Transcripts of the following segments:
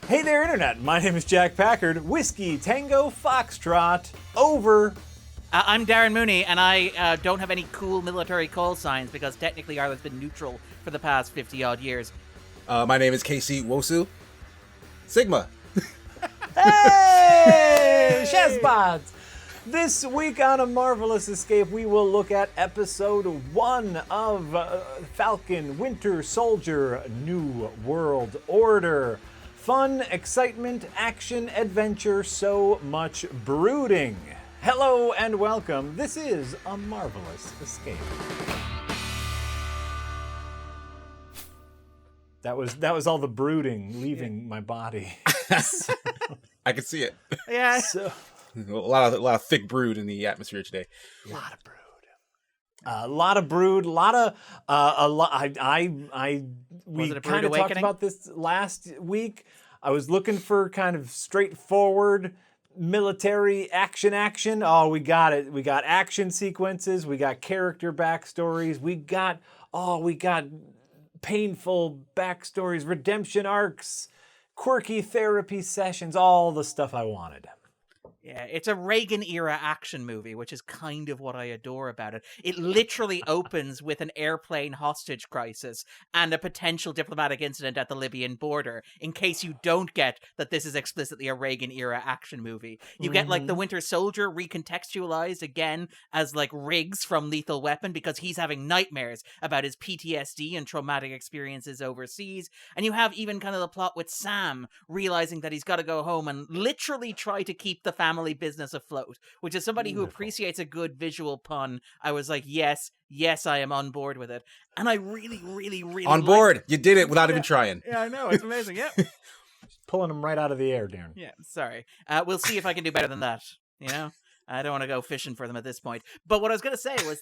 Hey there, Internet. My name is Jack Packard. Whiskey, Tango, Foxtrot, over. I'm Darren Mooney, and I don't have any cool military call signs because technically Ireland's been neutral for the past 50-odd years. My name is KC Wosu. Sigma. Hey, Shazbots! This week on A Marvelous Escape, we will look at episode 1 of Falcon, Winter Soldier, New World Order. Fun, excitement, action, adventure, so much brooding. Hello and welcome. This is A Marvelous Escape. That was all the brooding leaving my body. I can see it. Yeah. So, A lot of thick brood in the atmosphere today. a lot of brood. A lot of brood. We Was it a brood kind of talked awakening? about this last week. I was looking for kind of straightforward military action. Oh, we got it. We got action sequences. We got character backstories. We got painful backstories, redemption arcs, quirky therapy sessions, all the stuff I wanted. Yeah, it's a Reagan-era action movie, which is kind of what I adore about it. It literally opens with an airplane hostage crisis and a potential diplomatic incident at the Libyan border, in case you don't get that this is explicitly a Reagan-era action movie. You get, like, the Winter Soldier recontextualized again as, like, Riggs from Lethal Weapon, because he's having nightmares about his PTSD and traumatic experiences overseas. And you have even kind of the plot with Sam realizing that he's got to go home and literally try to keep the family business afloat, which is somebody who appreciates a good visual pun. I was like, yes, I am on board with it. And I really On board. You did it without even trying. Yeah, I know. It's amazing. Yeah. Pulling them right out of the air, Darren. Yeah, sorry. We'll see if I can do better than that, you know? I don't want to go fishing for them at this point. But what I was going to say was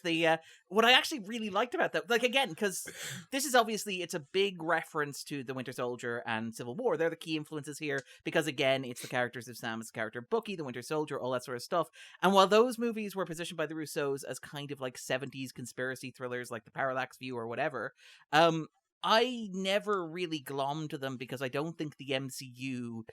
what I actually really liked about that, like, again, because this is obviously, it's a big reference to the Winter Soldier and Civil War. They're the key influences here because, again, it's the characters of Sam, it's the character of Bucky, the Winter Soldier, all that sort of stuff. And while those movies were positioned by the Russos as kind of like 70s conspiracy thrillers like The Parallax View or whatever, I never really glommed to them because I don't think the MCU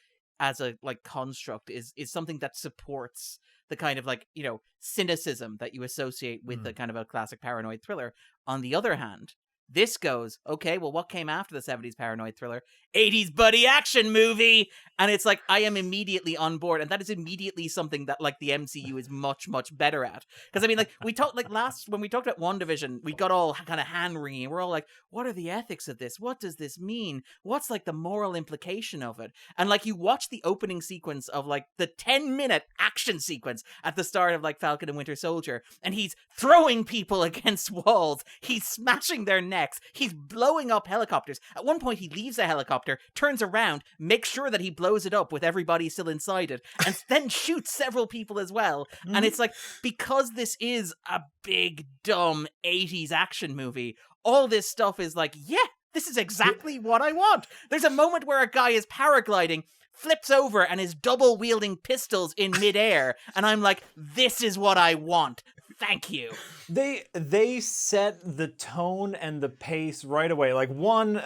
as a like construct is something that supports the kind of like, you know, cynicism that you associate with the kind of a classic paranoid thriller. On the other hand, this goes, okay, well, what came after the 70s paranoid thriller? 80s buddy action movie! And it's like, I am immediately on board. And that is immediately something that, like, the MCU is much, much better at. Because, I mean, like, we talked, like, when we talked about WandaVision, we got all kind of hand-wringing. We're all like, what are the ethics of this? What does this mean? What's, like, the moral implication of it? And, like, you watch the opening sequence of, like, the 10-minute action sequence at the start of, like, Falcon and Winter Soldier, and he's throwing people against walls. He's smashing their necks. He's blowing up helicopters. At one point, he leaves a helicopter, turns around, makes sure that he blows it up with everybody still inside it, and then shoots several people as well. And it's like, because this is a big, dumb 80s action movie, all this stuff is like, yeah, this is exactly what I want. There's a moment where a guy is paragliding, flips over, and is double-wielding pistols in midair, and I'm like, this is what I want. Thank you. They set the tone and the pace right away. Like, one,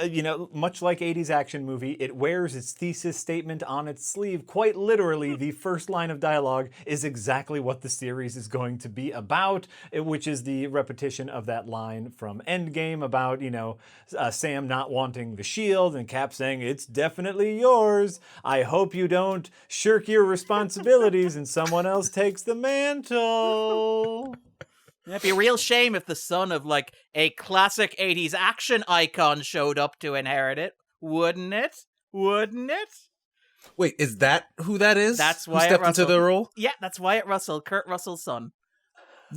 much like 80s action movie, it wears its thesis statement on its sleeve. Quite literally, the first line of dialogue is exactly what the series is going to be about, which is the repetition of that line from Endgame about, Sam not wanting the shield and Cap saying, it's definitely yours. I hope you don't shirk your responsibilities and someone else takes the mantle. It'd be a real shame if the son of, like, a classic 80s action icon showed up to inherit it. Wouldn't it? Wouldn't it? Wait, is that who that is? That's who Wyatt stepped Russell. into the role? Yeah, that's Wyatt Russell, Kurt Russell's son.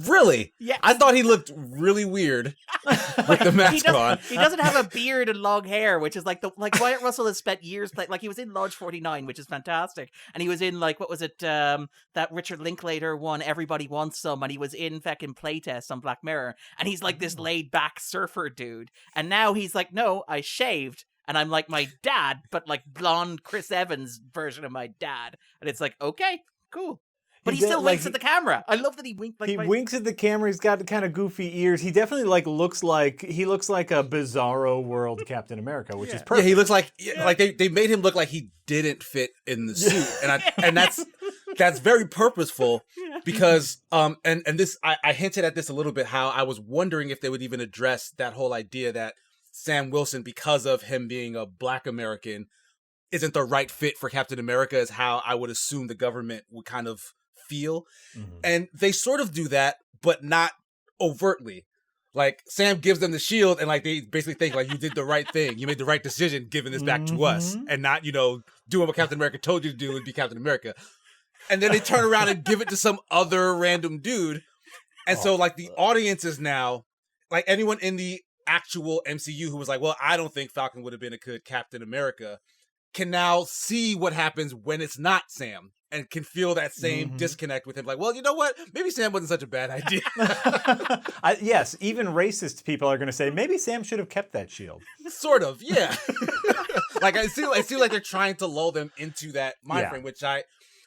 Really? Yeah. I thought he looked really weird with the mask on. He doesn't have a beard and long hair, which is like Wyatt Russell has spent years like he was in Lodge 49, which is fantastic, and he was in like what was it that Richard Linklater one, Everybody Wants Some, and he was in fucking Playtest on Black Mirror, and he's like this laid back surfer dude, and now he's like, no, I shaved. And I'm like my dad, but like blonde Chris Evans version of my dad. And it's like, okay, cool. But he still winks at the camera. I love that he winks. He winks at the camera. He's got the kind of goofy ears. He definitely looks like a bizarro world Captain America, which is perfect. Yeah, he looks like they made him look like he didn't fit in the suit, and that's very purposeful because and this I hinted at this a little bit, how I was wondering if they would even address that whole idea that Sam Wilson, because of him being a Black American, isn't the right fit for Captain America, is how I would assume the government would kind of feel. And they sort of do that, but not overtly. Like, Sam gives them the shield, and like they basically think like, you did the right thing, you made the right decision giving this back to us, and not, doing what Captain America told you to do and be Captain America. And then they turn around and give it to some other random dude. And so like the audience is now, like, anyone in the actual MCU who was like, well, I don't think Falcon would have been a good Captain America, can now see what happens when it's not Sam, and can feel that same disconnect with him. Like, well, you know what? Maybe Sam wasn't such a bad idea. Yes, even racist people are going to say, maybe Sam should have kept that shield. Sort of, yeah. Like, I feel like they're trying to lull them into that mind frame, which I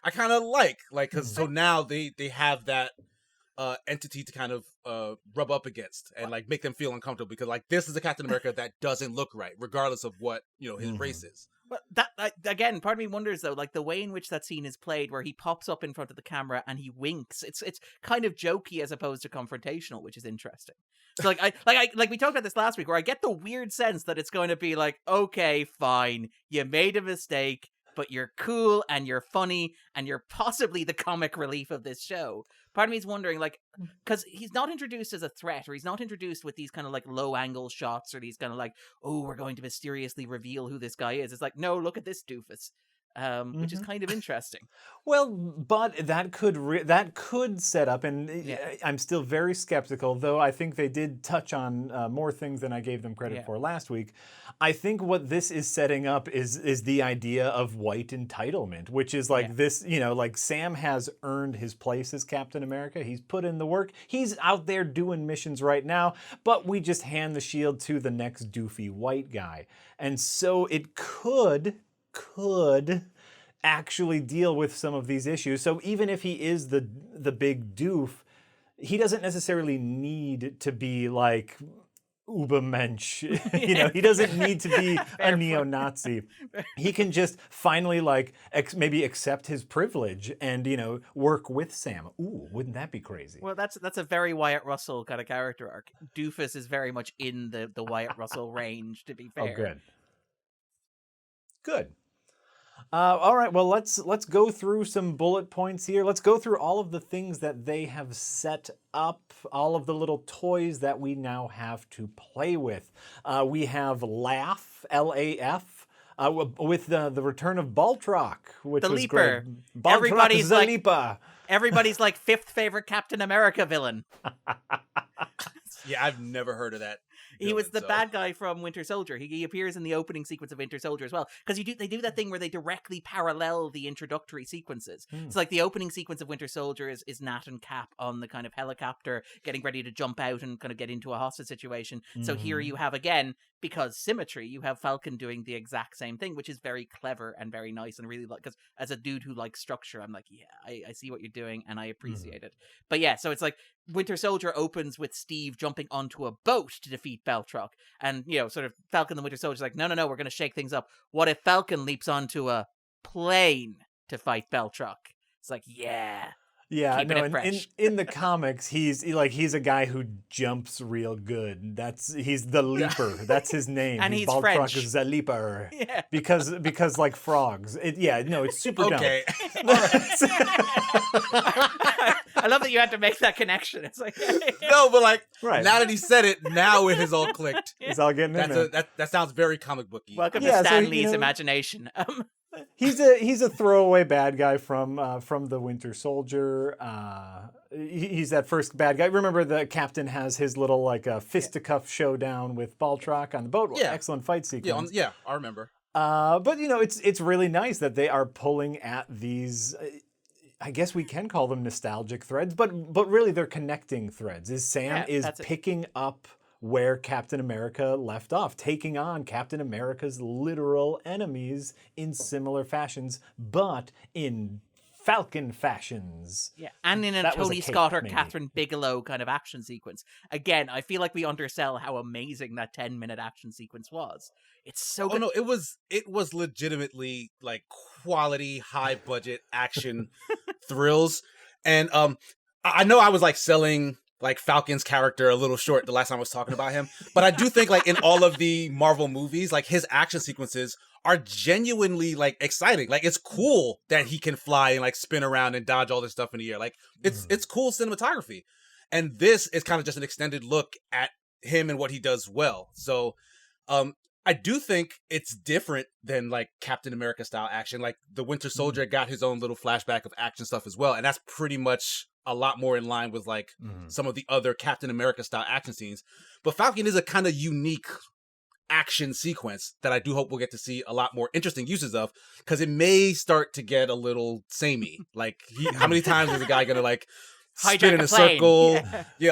kind of like, because so now they have that entity to kind of rub up against and like make them feel uncomfortable, because like, this is a Captain America that doesn't look right, regardless of what his race is. But that again, part of me wonders though, like the way in which that scene is played, where he pops up in front of the camera and he winks. It's kind of jokey as opposed to confrontational, which is interesting. So like we talked about this last week, where I get the weird sense that it's going to be like, okay, fine, you made a mistake, but you're cool and you're funny and you're possibly the comic relief of this show. Part of me is wondering, like, because he's not introduced as a threat, or he's not introduced with these kind of like low angle shots, or these kind of like, oh, we're going to mysteriously reveal who this guy is. It's like, no, look at this doofus. Which is kind of interesting. Well, but that could set up, and I'm still very skeptical, though I think they did touch on more things than I gave them credit for last week. I think what this is setting up is the idea of white entitlement, which is like this, like Sam has earned his place as Captain America. He's put in the work. He's out there doing missions right now, but we just hand the shield to the next doofy white guy. And so it could actually deal with some of these issues. So even if he is the big doof, he doesn't necessarily need to be like Ubermensch. He doesn't need to be a neo-Nazi. He can just finally like maybe accept his privilege and work with Sam. Ooh, wouldn't that be crazy? Well, that's a very Wyatt Russell kind of character arc. Doofus is very much in the Wyatt Russell range, to be fair. Oh, good. All right, well, let's go through some bullet points here. Let's go through all of the things that they have set up, all of the little toys that we now have to play with. We have Laugh, L-A-F, with the return of Baltrock, which was Leaper. Great. Baltrock is the Leaper. Everybody's like fifth favorite Captain America villain. Yeah, I've never heard of that. He was the bad guy from Winter Soldier. He appears in the opening sequence of Winter Soldier as well. Because they do that thing where they directly parallel the introductory sequences. It's like the opening sequence of Winter Soldier is Nat and Cap on the kind of helicopter getting ready to jump out and kind of get into a hostage situation. So here you have, again, because symmetry, you have Falcon doing the exact same thing, which is very clever and very nice, and really like, because as a dude who likes structure, I'm like, yeah, I see what you're doing and I appreciate it. But yeah, so it's like Winter Soldier opens with Steve jumping onto a boat to defeat Baltrock, and sort of Falcon the Winter Soldier's like, no, we're going to shake things up. What if Falcon leaps onto a plane to fight Baltrock? It's like, yeah, in the comics, he's a guy who jumps real good. He's the Leaper. That's his name. And he's Baltrock French. is the Leaper. Yeah. Because like frogs. It's super dumb. Okay. I love that you had to make that connection. It's like no, but like now that he said it, now it has all clicked. It's all getting in there. That sounds very comic booky. Welcome to Stan Lee's imagination. He's a throwaway bad guy from the Winter Soldier. He's that first bad guy. Remember, the captain has his little like fisticuff showdown with Baltrock on the boat. Yeah. Excellent fight sequence. Yeah, I remember. But it's really nice that they are pulling at these. I guess we can call them nostalgic threads, but really they're connecting threads. Sam is picking up where Captain America left off, taking on Captain America's literal enemies in similar fashions, but in Falcon fashions. Yeah, and in a That was a Tony cape, Scott or maybe. Catherine Bigelow kind of action sequence. Again, I feel like we undersell how amazing that 10-minute action sequence was. It's so Oh good. no, it was legitimately like quality, high budget action thrills. And I know I was like selling like Falcon's character a little short the last time I was talking about him, but I do think like in all of the Marvel movies, like his action sequences are genuinely like exciting. Like it's cool that he can fly and like spin around and dodge all this stuff in the air. Like it's cool cinematography. And this is kind of just an extended look at him and what he does well. So I do think it's different than like Captain America style action. Like the Winter Soldier got his own little flashback of action stuff as well. And that's pretty much a lot more in line with like some of the other Captain America style action scenes. But Falcon is a kind of unique action sequence that I do hope we'll get to see a lot more interesting uses of, because it may start to get a little samey. Like how many times is a guy gonna like Hijack spin in a a plane. circle,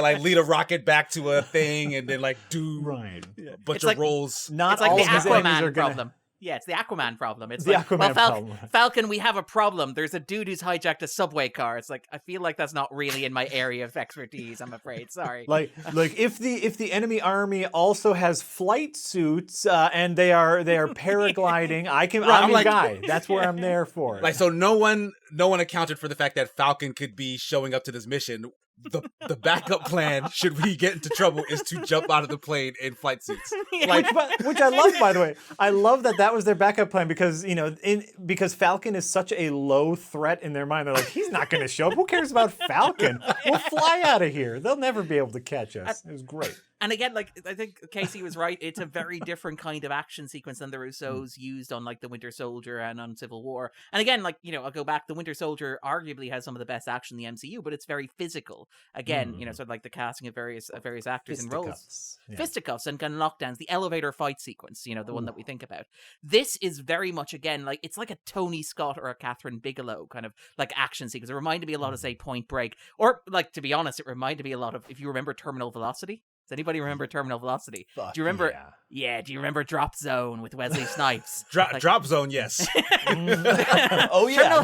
like lead a rocket back to a thing, and then like do Right. a bunch It's of like- rolls. Not It's like all the of his enemies Aquaman are gonna... problem. Yeah, it's the Aquaman problem. It's The like, Aquaman well, problem. Falcon, we have a problem. There's a dude who's hijacked a subway car. It's like, I feel like that's not really in my area of expertise, I'm afraid. Sorry. Like if the enemy army also has flight suits and they are paragliding, I'm I'm your like- guy. That's where I'm there for. Like, so no one accounted for the fact that Falcon could be showing up to this mission. The backup plan, should we get into trouble, is to jump out of the plane in flight suits. Like, which I love, by the way. I love that was their backup plan because because Falcon is such a low threat in their mind. They're like, he's not going to show up. Who cares about Falcon? We'll fly out of here. They'll never be able to catch us. It was great. And again, like, I think Casey was right. It's a very different kind of action sequence than the Russos used on, like, the Winter Soldier and on Civil War. And again, like, I'll go back. The Winter Soldier arguably has some of the best action in the MCU, but it's very physical. Again, sort of like the casting of various actors and roles. Fisticuffs. Yeah. Fisticuffs and gun lockdowns, the elevator fight sequence, the one that we think about. This is very much, again, like, it's like a Tony Scott or a Catherine Bigelow kind of, like, action sequence. It reminded me a lot of, say, Point Break. Or, like, to be honest, it reminded me a lot of, if you remember Terminal Velocity. Does anybody remember Terminal Velocity? Fuck Do you remember? yeah. Yeah. Do you remember Drop Zone with Wesley Snipes? drop zone, yes. Oh yeah,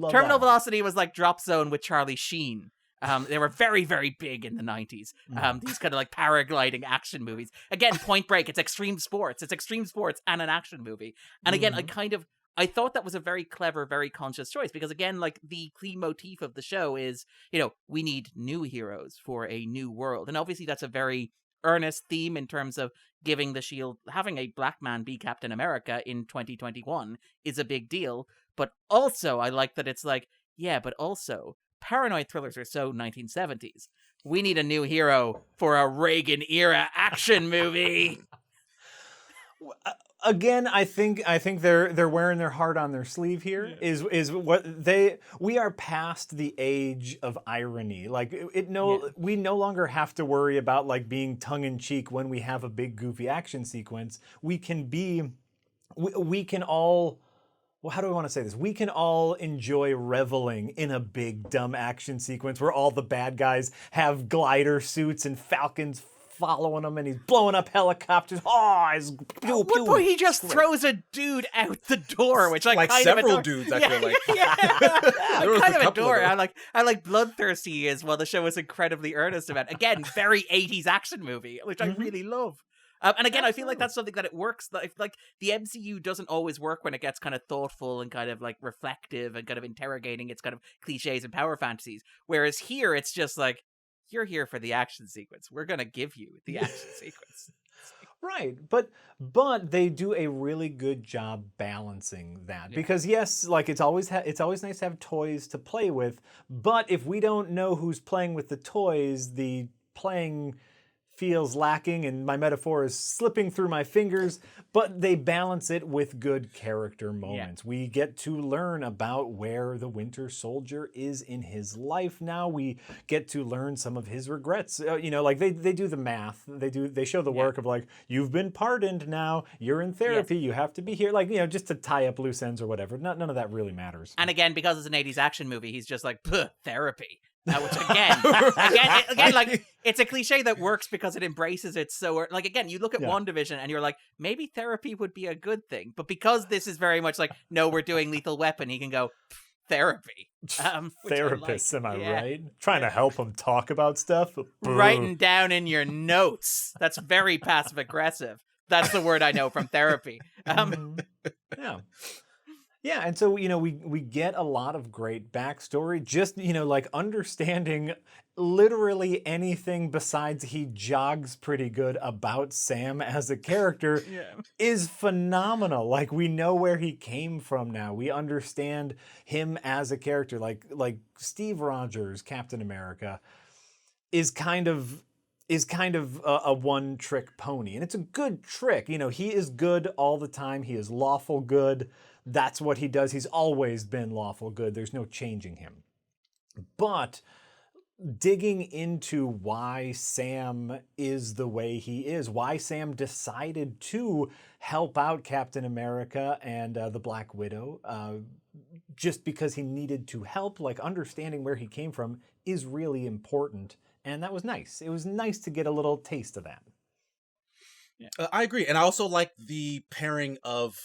Terminal Velocity was like Drop Zone with Charlie Sheen. They were very, very big in the 90s. These kind of like paragliding action movies. Again, Point Break. It's extreme sports. It's extreme sports and an action movie. And again, I thought that was a very clever, very conscious choice because, again, like the key motif of the show is, we need new heroes for a new world. And obviously that's a very earnest theme in terms of giving the Shield, having a black man be Captain America in 2021 is a big deal. But also I like that it's like, yeah, but also paranoid thrillers are so 1970s. We need a new hero for a Reagan era action movie. Again, I think they're wearing their heart on their sleeve here. Yeah. Is what we are past the age of irony. Like we no longer have to worry about like being tongue in cheek when we have a big goofy action sequence. We can all, well, how do I want to say this? We can all enjoy reveling in a big dumb action sequence where all the bad guys have glider suits and Falcons following him and he's blowing up helicopters. Oh, he's pew, At one point he just throws a dude out the door, which I like kind several of dudes, I feel like. I There was kind a of couple adore. of them. I like bloodthirsty he is, while the show is incredibly earnest about. Again, very 80s action movie, which I really love. And again, I feel like that's something that it works. Like the MCU doesn't always work when it gets kind of thoughtful and kind of like reflective and kind of interrogating its kind of cliches and power fantasies. Whereas here, it's just like, you're here for the action sequence. We're gonna give you the action sequence. Right, but they do a really good job balancing that because yes, like it's always nice to have toys to play with, but if we don't know who's playing with the toys, the playing feels lacking and my metaphor is slipping through my fingers, but they balance it with good character moments. Yeah. We get to learn about where the Winter Soldier is in his life now. We get to learn some of his regrets. Like they do the math. They show the work of like, you've been pardoned now, you're in therapy, you have to be here. Like, just to tie up loose ends or whatever. None of that really matters. And again, because it's an 80s action movie, he's just like, therapy. Which again, like it's a cliche that works because it embraces it. So, like again, you look at WandaVision and you're like, maybe therapy would be a good thing. But because this is very much like, no, we're doing Lethal Weapon, he can go therapy. which I like. Therapists, am I Yeah. right? Trying to help him talk about stuff. Writing down in your notes. That's very passive aggressive. That's the word I know from therapy. Yeah. Yeah, and so we get a lot of great backstory. Just like understanding literally anything besides he jogs pretty good about Sam as a character is phenomenal. Like we know where he came from now. We understand him as a character. Like Steve Rogers, Captain America, is kind of a one-trick pony, and it's a good trick. He is good all the time. He is lawful good. That's what he does. He's always been lawful good. There's no changing him. But digging into why Sam is the way he is, why Sam decided to help out Captain America and the Black Widow, just because he needed to help, like understanding where he came from is really important. And that was nice. It was nice to get a little taste of that. Yeah. I agree. And I also like the pairing of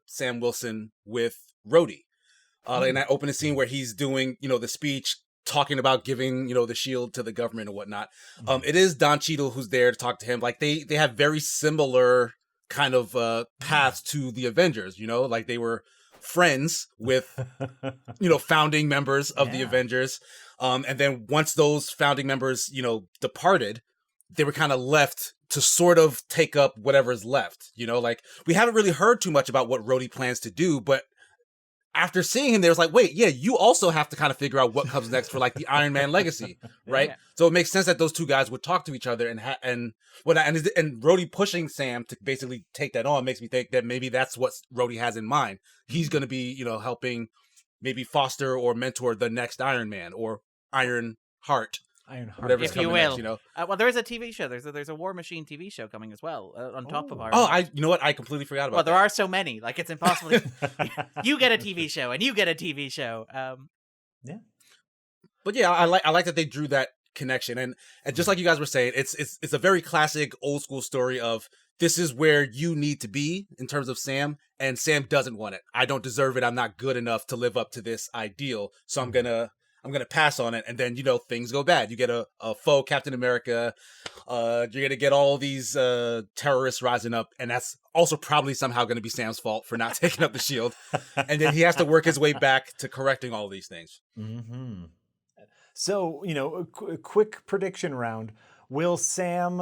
Sam Wilson with Rhodey. In that opening scene where he's doing, the speech, talking about giving, the shield to the government and whatnot. It is Don Cheadle who's there to talk to him. Like they have very similar kind of paths to the Avengers, like they were friends with, founding members of the Avengers. And then once those founding members, departed, they were kind of left to sort of take up whatever's left. Like we haven't really heard too much about what Rhodey plans to do, but after seeing him, there was like, wait, yeah, you also have to kind of figure out what comes next for like the Iron Man legacy, right? Yeah. So it makes sense that those two guys would talk to each other and Rhodey pushing Sam to basically take that on makes me think that maybe that's what Rhodey has in mind. He's going to be, helping maybe foster or mentor the next Iron Man or Iron Heart, if you will. Next, well, there is a TV show. There's a War Machine TV show coming as well on top of Iron Man. You know what? I completely forgot about. Well, there are so many. Like it's impossible. You get a TV show, and you get a TV show. Yeah. But yeah, I like that they drew that connection, and just like you guys were saying, it's a very classic old school story of this is where you need to be in terms of Sam, and Sam doesn't want it. I don't deserve it. I'm not good enough to live up to this ideal, so I'm gonna pass on it, and then things go bad. You get a faux Captain America. You're gonna get all these terrorists rising up, and that's also probably somehow gonna be Sam's fault for not taking up the shield. And then he has to work his way back to correcting all these things. Mm-hmm. So a quick prediction round: Will Sam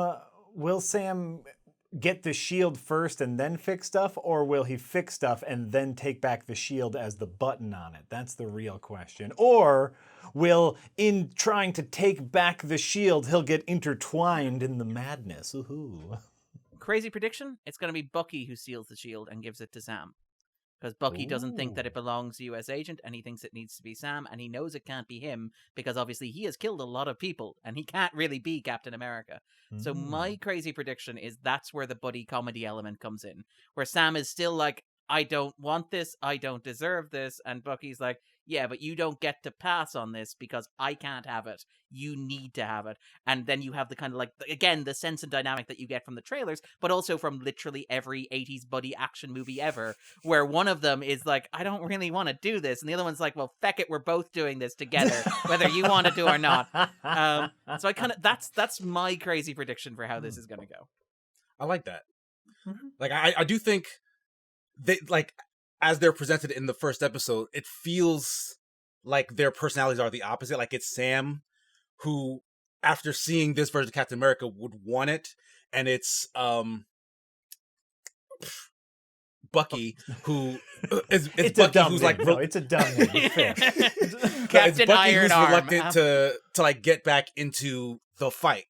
get the shield first and then fix stuff, or will he fix stuff and then take back the shield as the button on it? That's the real question. Or will, in trying to take back the shield, he'll get intertwined in the madness? Ooh. Crazy prediction? It's going to be Bucky who steals the shield and gives it to Sam. Because Bucky doesn't think that it belongs to U.S. Agent, and he thinks it needs to be Sam, and he knows it can't be him, because obviously he has killed a lot of people, and he can't really be Captain America. So my crazy prediction is that's where the buddy comedy element comes in, where Sam is still like, I don't want this, I don't deserve this, and Bucky's like, yeah, but you don't get to pass on this because I can't have it. You need to have it. And then you have the kind of like, again, the sense and dynamic that you get from the trailers, but also from literally every 80s buddy action movie ever, where one of them is like, I don't really want to do this. And the other one's like, well, feck it, we're both doing this together, whether you want to do or not. So I kind of, that's my crazy prediction for how this is going to go. I like that. Mm-hmm. Like, I do think they, like, as they're presented in the first episode, it feels like their personalities are the opposite. Like it's Sam who, after seeing this version of Captain America, would want it, and it's Bucky who it's Bucky who's like it's a dumb movie. Captain Iron who's Arm reluctant to like get back into the fight,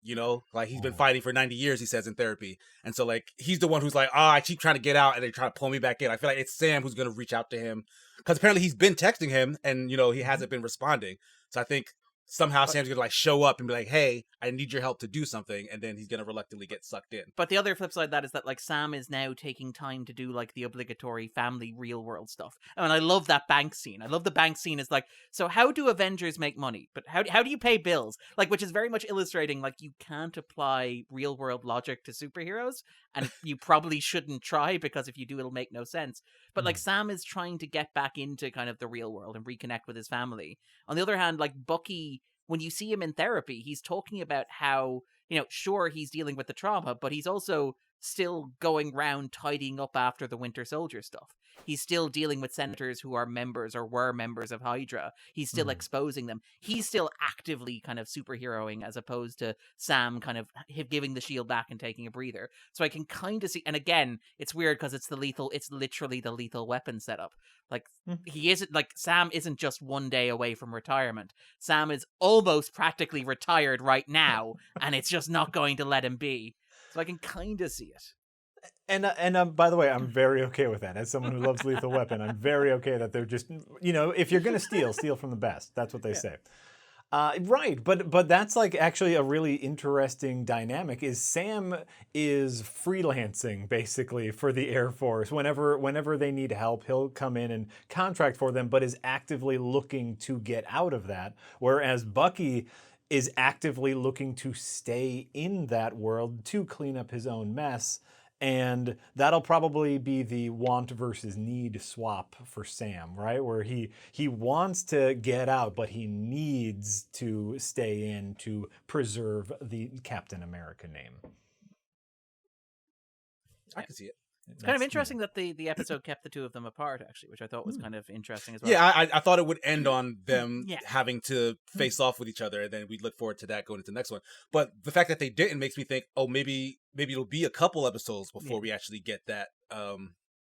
like he's been fighting for 90 years, he says in therapy, and so like he's the one who's like, I keep trying to get out and they try to pull me back in. I feel like it's Sam who's gonna reach out to him because apparently he's been texting him and he hasn't been responding. So I think somehow Sam's gonna like show up and be like, "Hey, I need your help to do something," and then he's gonna reluctantly get sucked in. But the other flip side of that is that like Sam is now taking time to do like the obligatory family real world stuff. And I love that bank scene. I love the bank scene is like, so how do Avengers make money? But how do you pay bills? Like, which is very much illustrating like you can't apply real world logic to superheroes, and you probably shouldn't try, because if you do it'll make no sense. But like Sam is trying to get back into kind of the real world and reconnect with his family. On the other hand, like Bucky, when you see him in therapy, he's talking about how, sure, he's dealing with the trauma, but he's also still going round tidying up after the Winter Soldier stuff. He's still dealing with senators who are members or were members of Hydra. He's still exposing them. He's still actively kind of superheroing, as opposed to Sam kind of giving the shield back and taking a breather. So I can kind of see, and again, it's weird because it's literally the lethal weapon setup. Like, he isn't, like, Sam isn't just one day away from retirement. Sam is almost practically retired right now, and it's just not going to let him be. So I can kind of see it. And by the way, I'm very okay with that. As someone who loves Lethal Weapon, I'm very okay that they're just, if you're going to steal from the best. That's what they say. Right, but that's like actually a really interesting dynamic. Is Sam is freelancing basically for the Air Force. Whenever they need help, he'll come in and contract for them, but is actively looking to get out of that. Whereas Bucky is actively looking to stay in that world to clean up his own mess. And that'll probably be the want versus need swap for Sam, right? Where he wants to get out, but he needs to stay in to preserve the Captain America name. I can see it. It's kind of interesting that the episode kept the two of them apart, actually, which I thought was kind of interesting as well. Yeah, I thought it would end on them Yeah. having to face off with each other, and then we'd look forward to that going into the next one. But the fact that they didn't makes me think, oh, maybe it'll be a couple episodes before we actually get that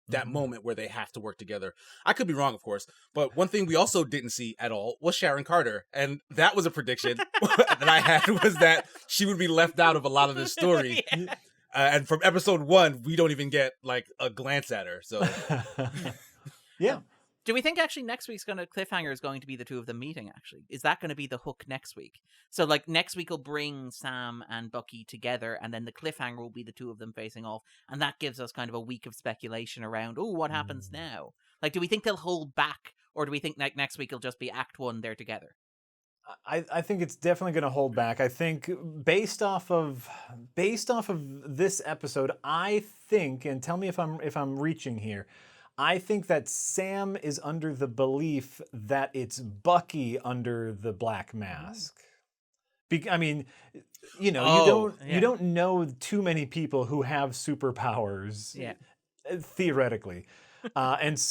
that moment where they have to work together. I could be wrong, of course, but one thing we also didn't see at all was Sharon Carter, and that was a prediction that I had, was that she would be left out of a lot of this story. Yeah. And from episode 1, we don't even get like a glance at her. So, Yeah. Do we think actually next week's cliffhanger is going to be the two of them meeting? Actually, is that going to be the hook next week? So like next week will bring Sam and Bucky together, and then the cliffhanger will be the two of them facing off, and that gives us kind of a week of speculation around, oh, what happens now? Like, do we think they'll hold back, or do we think next week will just be Act 1 they're together? I think it's definitely going to hold back. I think based off of this episode, I think, and tell me if I'm reaching here, I think that Sam is under the belief that it's Bucky under the black mask. I mean, you don't know too many people who have superpowers. Yeah. Theoretically. And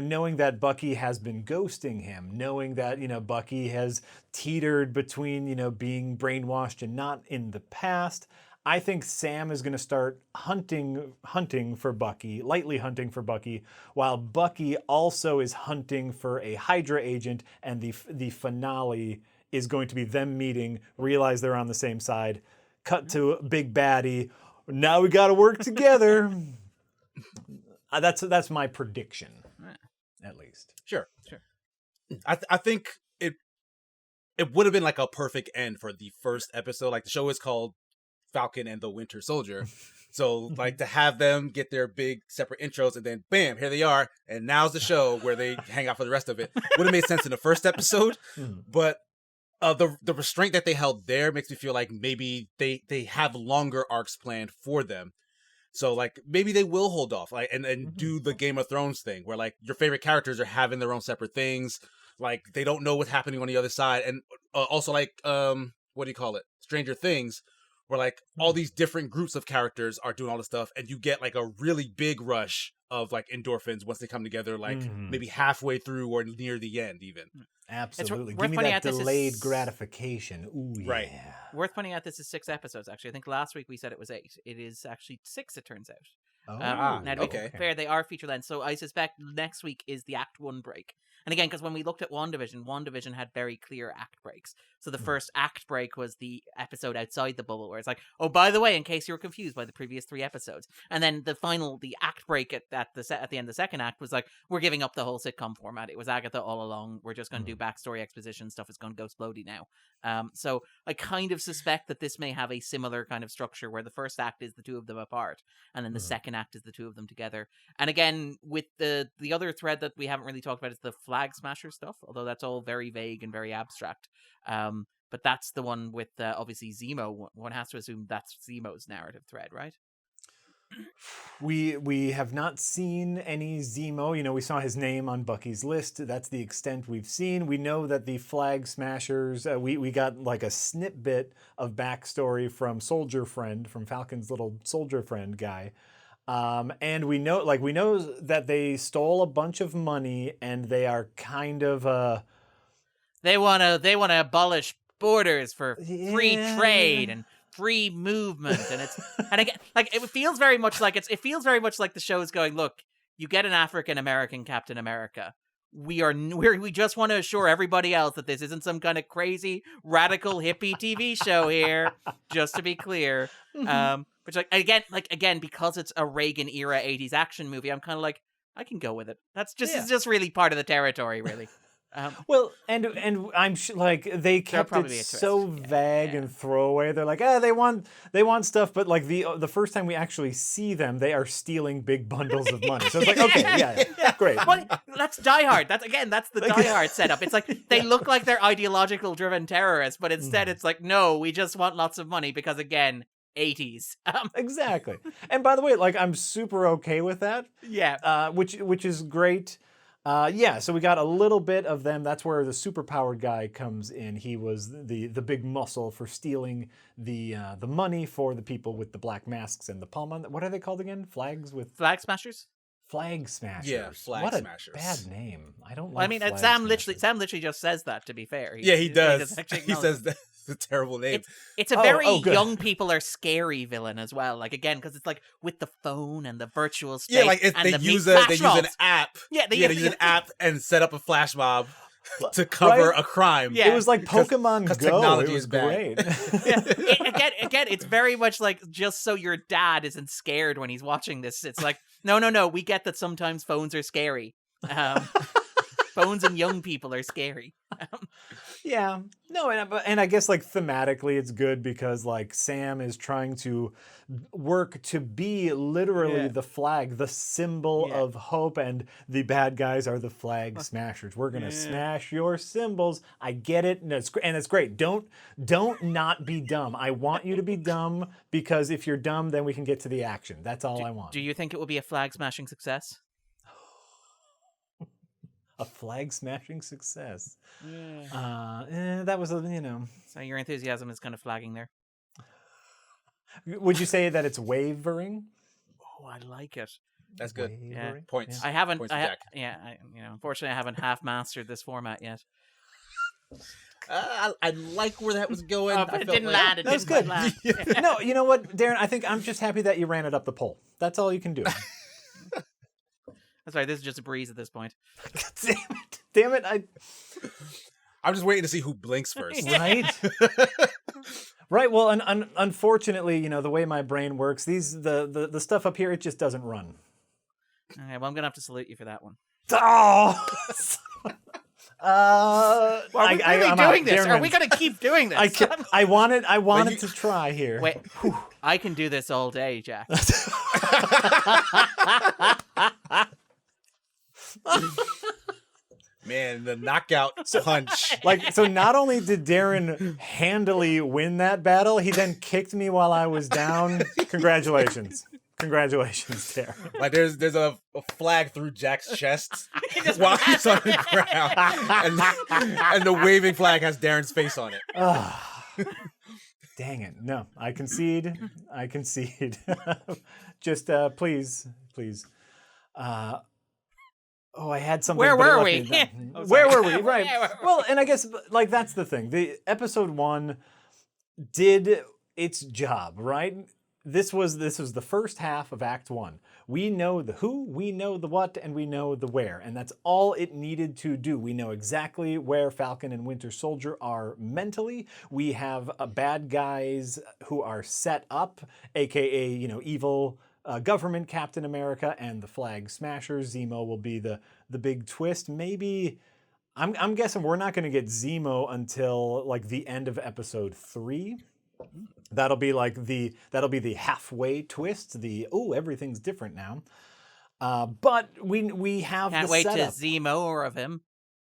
knowing that Bucky has been ghosting him, knowing that, Bucky has teetered between, being brainwashed and not in the past, I think Sam is going to start hunting for Bucky, lightly hunting for Bucky, while Bucky also is hunting for a Hydra agent, and the finale is going to be them meeting, realize they're on the same side, cut to Big Baddie, now we got to work together. That's my prediction, at least. Sure. I think it would have been like a perfect end for the first episode. Like, the show is called Falcon and the Winter Soldier, so like to have them get their big separate intros and then bam, here they are, and now's the show where they hang out for the rest of it. Would have made sense in the first episode, but the restraint that they held there makes me feel like maybe they have longer arcs planned for them. So like maybe they will hold off, like and do the Game of Thrones thing where like your favorite characters are having their own separate things, like they don't know what's happening on the other side, and also like what do you call it, Stranger Things, where like all these different groups of characters are doing all this stuff, and you get like a really big rush of like endorphins once they come together, like maybe halfway through or near the end even. Absolutely. Give me that delayed gratification. Ooh, yeah. Right. Worth pointing out, this is 6 episodes, actually. I think last week we said it was 8. It is actually 6, it turns out. Oh, Now, to be fair, they are feature length, so I suspect next week is the Act 1 break. And again, because when we looked at WandaVision had very clear act breaks. So the first act break was the episode outside the bubble, where it's like, oh, by the way, in case you were confused by the previous 3 episodes. And then the act break at the end of the second act was like, we're giving up the whole sitcom format. It was Agatha all along. We're just going to do backstory exposition stuff. It's going to go slowly now. So I kind of suspect that this may have a similar kind of structure where the first act is the 2 of them apart, and then the second act is the 2 of them together. And again, with the other thread that we haven't really talked about is the flag smasher stuff, although that's all very vague and very abstract. But that's the one with obviously Zemo. One has to assume that's Zemo's narrative thread, right? We have not seen any Zemo. You know, we saw his name on Bucky's list. That's the extent we've seen. We know that the Flag Smashers, we got like a snippet of backstory from Soldier Friend, from Falcon's little Soldier Friend guy. And we know that they stole a bunch of money, and they are kind of they want to abolish borders for free trade and free movement, and again, like it feels very much like the show is going, look, you get an African American Captain America. We just want to assure everybody else that this isn't some kind of crazy radical hippie TV show here. Just to be clear, which again, because it's a Reagan era 80s action movie, I'm kind of like, I can go with it. That's just it's just really part of the territory, really. Well, and I'm like they kept it so vague and throwaway. They're like, they want stuff, but like the first time we actually see them, they are stealing big bundles of money. So it's like, okay, yeah, great. Well, that's Die Hard. That's the Die Hard setup. It's like they look like they're ideological driven terrorists, but instead it's like, no, we just want lots of money because again, 80s. Exactly. And by the way, like I'm super okay with that. Yeah. Which is great. So we got a little bit of them. That's where the superpowered guy comes in. He was the big muscle for stealing the money for the people with the black masks and the palm on. What are they called again? Flag Smashers. Yeah, Flag Smashers. A bad name. I don't like. Well, I mean, Sam literally just says that. To be fair, he does. He says that. It's a terrible name. It's a very young people are scary villain as well. Like again, because it's like with the phone and the virtual space. Yeah, like they use an app. Yeah, they use an app and set up a flash mob to cover a crime. Yeah. It was like Pokemon Go. Technology is great. Again, it's very much like just so your dad isn't scared when he's watching this. It's like no. We get that sometimes phones are scary. Phones and young people are scary. And I guess like thematically it's good because like Sam is trying to work to be literally the flag, the symbol of hope, and the bad guys are the flag smashers. We're gonna smash your symbols. I get it, and it's great. Don't not be dumb. I want you to be dumb because if you're dumb, then we can get to the action. That's all I want. Do you think it will be a flag smashing success? A flag smashing success. That was So your enthusiasm is kind of flagging there. Would you say that it's wavering? Oh, I like it. That's good. Wavering? Yeah. Points. I haven't. Points for Jack. Unfortunately, I haven't half mastered this format yet. I like where that was going. But it didn't land. It that was didn't good. Land. No, you know what, Darren? I think I'm just happy that you ran it up the pole. That's all you can do. That's right. This is just a breeze at this point. Damn it! I'm just waiting to see who blinks first. Right. Right. Well, unfortunately, the way my brain works, the stuff up here, it just doesn't run. Okay. Well, I'm gonna have to salute you for that one. Oh. Are we really doing this? Are we gonna keep doing this? I wanted to try here. Wait. I can do this all day, Jack. Man, the knockout punch. So not only did Darren handily win that battle, he then kicked me while I was down. Congratulations, Darren. Like there's a flag through Jack's chest while he's on the ground, and the waving flag has Darren's face on it. Dang it! No, I concede. Just please. I had something. Where were we? Where were we? Right. Well, and I guess like that's the thing. The episode 1 did its job, right? This was the first half of Act 1. We know the who, we know the what, and we know the where. And that's all it needed to do. We know exactly where Falcon and Winter Soldier are mentally. We have bad guys who are set up, aka, evil government Captain America and the Flag Smashers. Zemo will be the big twist. Maybe I'm guessing we're not going to get Zemo until like the end of episode 3. That'll be the halfway twist. Everything's different now. But we have Can't the wait setup. to see more of him.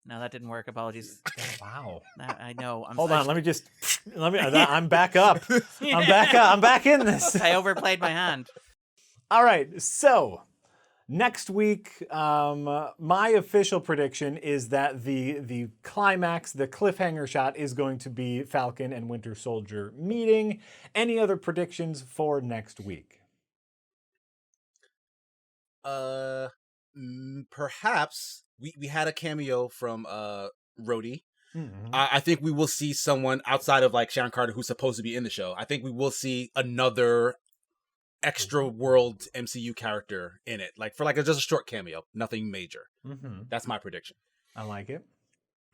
No, that didn't work. Apologies. Wow. I know. Hold on. I'm back up. I'm back in this. I overplayed my hand. All right. So next week, my official prediction is that the climax, the cliffhanger shot, is going to be Falcon and Winter Soldier meeting. Any other predictions for next week? Perhaps we had a cameo from Rhodey. Mm-hmm. I think we will see someone outside of like Sharon Carter who's supposed to be in the show. I think we will see another extra world MCU character in it, like for just a short cameo, nothing major. Mm-hmm. That's my prediction. I like it.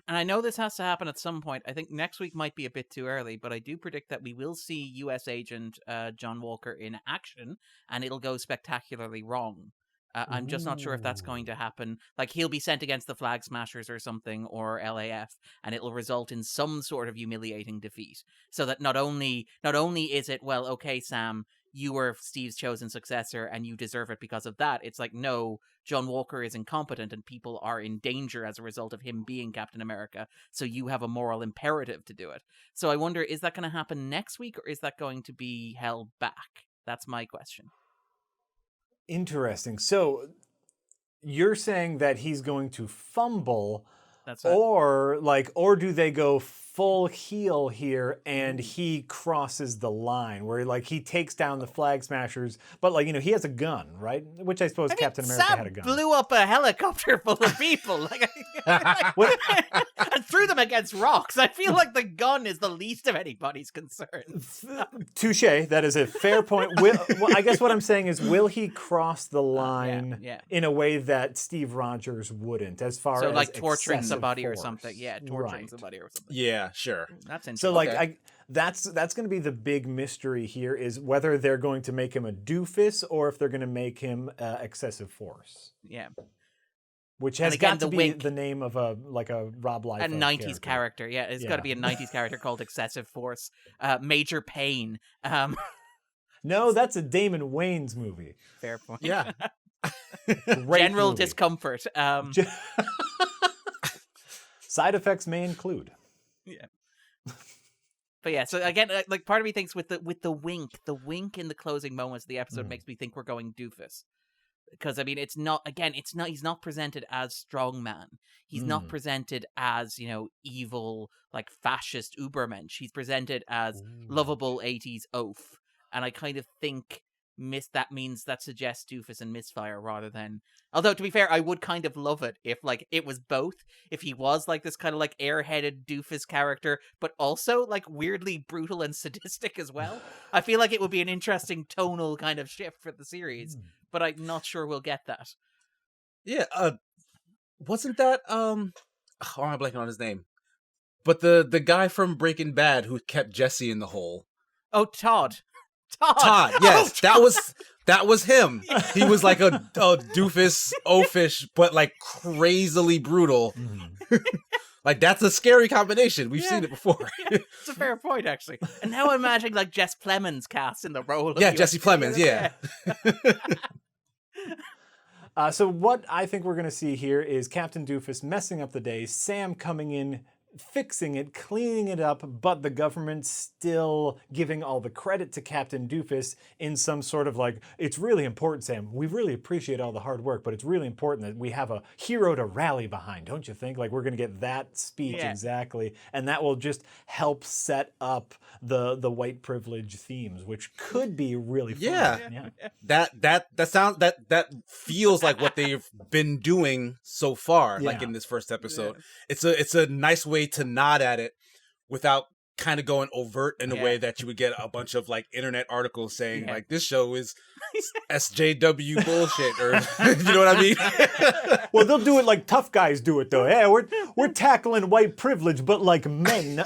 And I know this has to happen at some point. I think next week might be a bit too early, but I do predict that we will see U.S. Agent John Walker in action, and it'll go spectacularly wrong. I'm just not sure if that's going to happen. Like, he'll be sent against the Flag Smashers or something, or LAF, and it'll result in some sort of humiliating defeat. So that not only is it, well, okay, Sam, you were Steve's chosen successor and you deserve it because of that. It's like, no, John Walker is incompetent and people are in danger as a result of him being Captain America. So you have a moral imperative to do it. So I wonder, is that going to happen next week or is that going to be held back? That's my question. Interesting. So you're saying that he's going to fumble, That's right. or do they go full heel here and he crosses the line where he takes down the Flag Smashers, but he has a gun, right? Which I suppose Captain America Sam had a gun. blew up a helicopter full of people and threw them against rocks. I feel like the gun is the least of anybody's concern. Touche. That is a fair point. I guess what I'm saying is, will he cross the line in a way that Steve Rogers wouldn't, as far as like torturing excessive somebody force? or something? Yeah, torturing Right. somebody or something. Yeah, sure. That's interesting. So that's going to be the big mystery here, is whether they're going to make him a doofus or if they're going to make him excessive force. Yeah. Which has again, got to the be wink- the name of a Rob Liefeld A 90s character. Yeah, it's got to Yeah. be a 90s character called Excessive Force. Major Pain. No, that's a Damon Wayans movie. Fair point. Yeah. Great General movie. Discomfort. Side effects may include. Yeah. But yeah, so again, part of me thinks with the wink in the closing moments of the episode makes me think we're going doofus. Because he's not presented as strongman. He's not presented as, evil, fascist ubermensch. He's presented as lovable 80s oaf. And I kind of think that suggests doofus and misfire rather than, although to be fair, I would kind of love it if it was both. If he was this kind of airheaded doofus character, but also weirdly brutal and sadistic as well. I feel like it would be an interesting tonal kind of shift for the series, but I'm not sure we'll get that. Yeah, wasn't that oh, I'm blanking on his name. But the guy from Breaking Bad who kept Jesse in the hole. Oh, Todd, yes, that was him. He was like a doofus, oafish, but crazily brutal. That's a scary combination. We've seen it before. It's a fair point, actually. And now I'm imagining Jess Plemons cast in the role of Jesse Plemons, yeah. So what I think we're going to see here is Captain Doofus messing up the day, Sam coming in, fixing it, cleaning it up, but the government still giving all the credit to Captain Doofus in some sort of it's really important, Sam. We really appreciate all the hard work, but it's really important that we have a hero to rally behind, don't you think? We're going to get that speech exactly, and that will just help set up the white privilege themes, which could be really fun. Yeah. That feels like what they've been doing so far, in this first episode. It's a nice way to nod at it without kind of going overt in a way that you would get a bunch of like internet articles saying like this show is SJW bullshit, or you know what I mean? Well, they'll do it like tough guys do it, though. Yeah, we're tackling white privilege, but like men.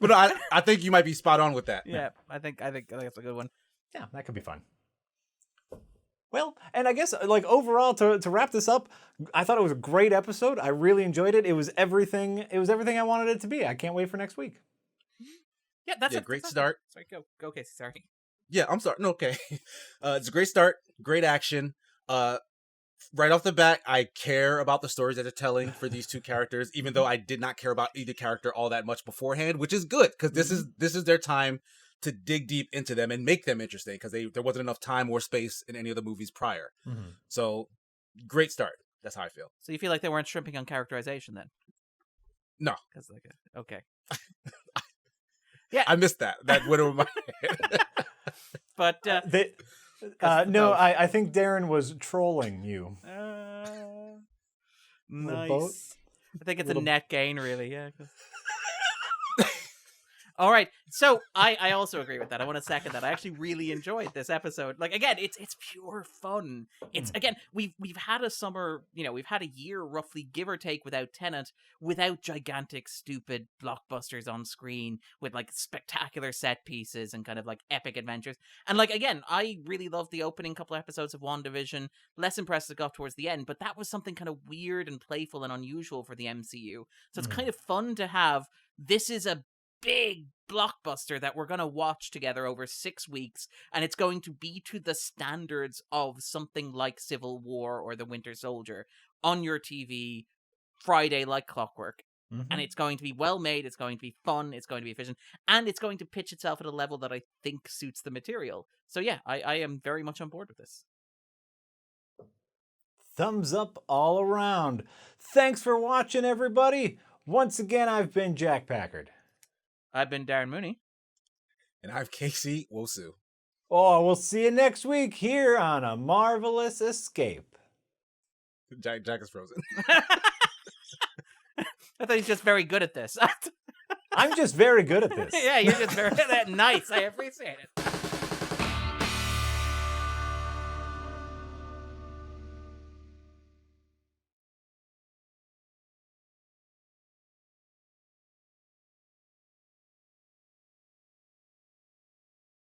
But no, I think you might be spot on with that. Yeah, I think that's a good one. Yeah, that could be fun. Well, and I guess like overall to wrap this up, I thought it was a great episode. I really enjoyed it. It was everything I wanted it to be. I can't wait for next week. Yeah, that's a great start. Sorry, go, Casey. Sorry. Yeah, I'm sorry. No, okay. It's a great start. Great action. Right off the bat, I care about the stories that they're telling for these two characters, even though I did not care about either character all that much beforehand, which is good because this is their time to dig deep into them and make them interesting because there wasn't enough time or space in any of the movies prior. Mm-hmm. So, great start. That's how I feel. So you feel like they weren't shrimping on characterization then? No. Okay. Yeah, I missed that. That went over my head. But no, I think Darren was trolling you. Nice. I think it's a net gain, really. Yeah. All right, so I also agree with that. I want to second that. I actually really enjoyed this episode. Like again, it's pure fun. It's again we've had a summer, we've had a year roughly, give or take, without Tenet, without gigantic, stupid blockbusters on screen with like spectacular set pieces and kind of like epic adventures. And like again, I really loved the opening couple of episodes of WandaVision. Less impressed as it got towards the end, but that was something kind of weird and playful and unusual for the MCU. So it's kind of fun to have. This is a big blockbuster that we're going to watch together over 6 weeks, and it's going to be to the standards of something like Civil War or The Winter Soldier on your TV Friday like clockwork. And it's going to be well made, it's going to be fun, it's going to be efficient, and it's going to pitch itself at a level that I think suits the material. So yeah, I am very much on board with this. Thumbs up all around. Thanks for watching, everybody. Once again, I've been Jack Packard. I've been Darren Mooney. And I've KC Wosu. Oh, we'll see you next week here on A Marvelous Escape. Jack is frozen. I thought he's just very good at this. I'm just very good at this. Yeah, you're just very nice. I appreciate it.